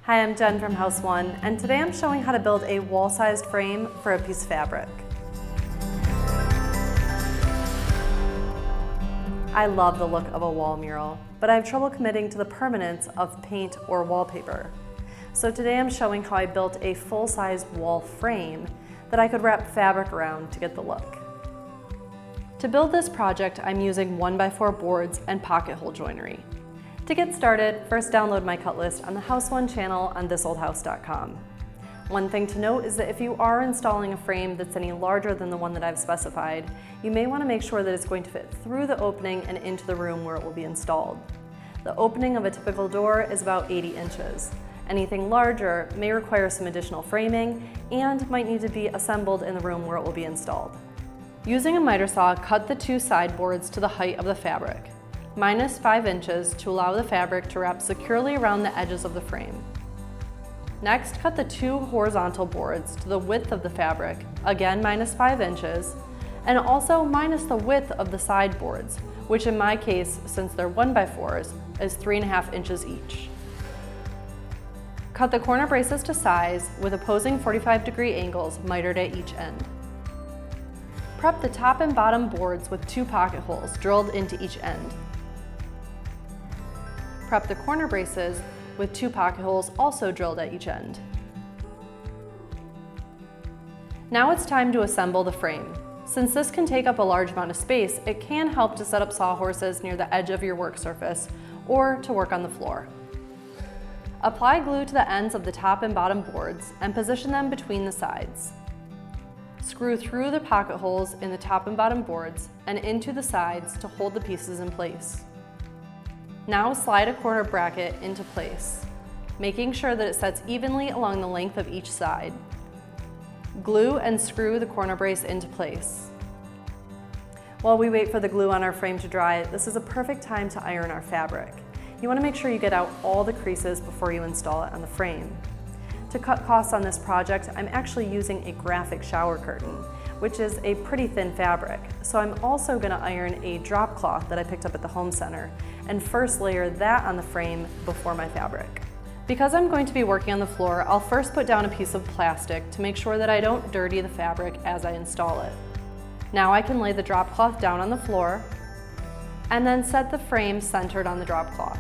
Hi, I'm Jen from House One, and today I'm showing how to build a wall-sized frame for a piece of fabric. I love the look of a wall mural, but I have trouble committing to the permanence of paint or wallpaper. So today I'm showing how I built a full-size wall frame that I could wrap fabric around to get the look. To build this project, I'm using 1x4 boards and pocket hole joinery. To get started, first download my cut list on the House One channel on thisoldhouse.com. One thing to note is that if you are installing a frame that's any larger than the one that I've specified, you may want to make sure that it's going to fit through the opening and into the room where it will be installed. The opening of a typical door is about 80 inches. Anything larger may require some additional framing and might need to be assembled in the room where it will be installed. Using a miter saw, cut the two side boards to the height of the fabric, minus 5 inches to allow the fabric to wrap securely around the edges of the frame. Next, cut the two horizontal boards to the width of the fabric, again minus 5 inches, and also minus the width of the side boards, which in my case, since they're 1x4s, is 3.5 inches each. Cut the corner braces to size with opposing 45-degree angles mitered at each end. Prep the top and bottom boards with 2 pocket holes drilled into each end. Prep the corner braces with 2 pocket holes also drilled at each end. Now it's time to assemble the frame. Since this can take up a large amount of space, it can help to set up sawhorses near the edge of your work surface or to work on the floor. Apply glue to the ends of the top and bottom boards and position them between the sides. Screw through the pocket holes in the top and bottom boards and into the sides to hold the pieces in place. Now slide a corner bracket into place, making sure that it sets evenly along the length of each side. Glue and screw the corner brace into place. While we wait for the glue on our frame to dry, this is a perfect time to iron our fabric. You want to make sure you get out all the creases before you install it on the frame. To cut costs on this project, I'm actually using a graphic shower curtain, which is a pretty thin fabric. So I'm also going to iron a drop cloth that I picked up at the home center and first layer that on the frame before my fabric. Because I'm going to be working on the floor, I'll first put down a piece of plastic to make sure that I don't dirty the fabric as I install it. Now I can lay the drop cloth down on the floor and then set the frame centered on the drop cloth.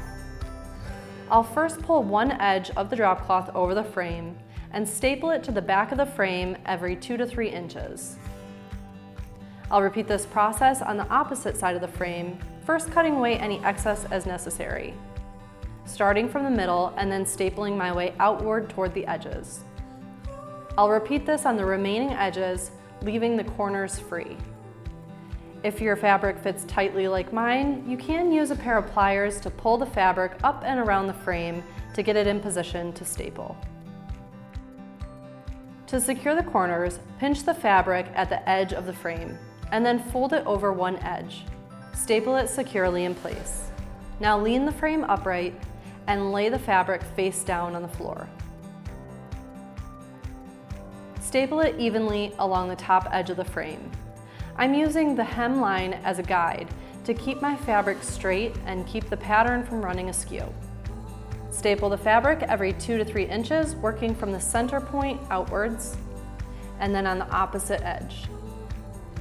I'll first pull one edge of the drop cloth over the frame and staple it to the back of the frame every 2 to 3 inches. I'll repeat this process on the opposite side of the frame, first cutting away any excess as necessary, starting from the middle and then stapling my way outward toward the edges. I'll repeat this on the remaining edges, leaving the corners free. If your fabric fits tightly like mine, you can use a pair of pliers to pull the fabric up and around the frame to get it in position to staple. To secure the corners, pinch the fabric at the edge of the frame and then fold it over one edge. Staple it securely in place. Now lean the frame upright and lay the fabric face down on the floor. Staple it evenly along the top edge of the frame. I'm using the hem line as a guide to keep my fabric straight and keep the pattern from running askew. Staple the fabric every 2 to 3 inches, working from the center point outwards, and then on the opposite edge.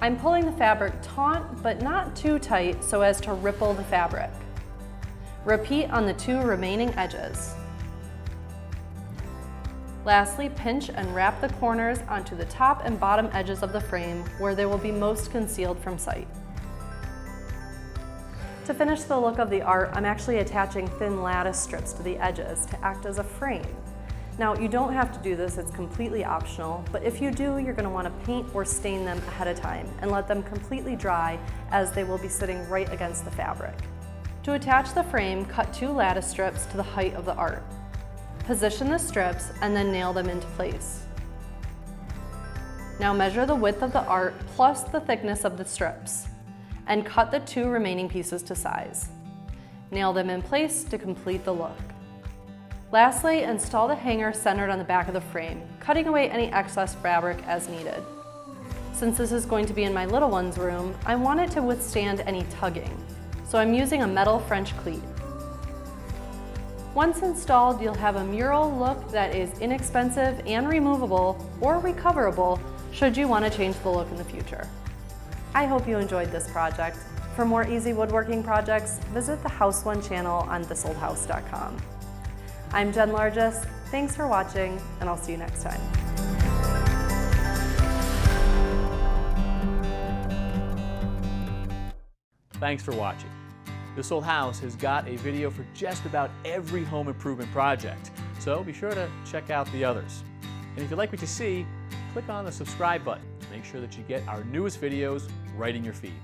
I'm pulling the fabric taut but not too tight so as to ripple the fabric. Repeat on the 2 remaining edges. Lastly, pinch and wrap the corners onto the top and bottom edges of the frame where they will be most concealed from sight. To finish the look of the art, I'm actually attaching thin lattice strips to the edges to act as a frame. Now, you don't have to do this, it's completely optional, but if you do, you're going to want to paint or stain them ahead of time and let them completely dry as they will be sitting right against the fabric. To attach the frame, cut 2 lattice strips to the height of the art. Position the strips and then nail them into place. Now measure the width of the art plus the thickness of the strips and cut the 2 remaining pieces to size. Nail them in place to complete the look. Lastly, install the hanger centered on the back of the frame, cutting away any excess fabric as needed. Since this is going to be in my little one's room, I want it to withstand any tugging, so I'm using a metal French cleat. Once installed, you'll have a mural look that is inexpensive and removable or recoverable should you want to change the look in the future. I hope you enjoyed this project. For more easy woodworking projects, visit the House One channel on thisoldhouse.com. I'm Jen Largis. Thanks for watching, and I'll see you next time. Thanks for watching. This Old House has got a video for just about every home improvement project, so be sure to check out the others. And if you'd like what you see, click on the subscribe button to make sure that you get our newest videos right in your feed.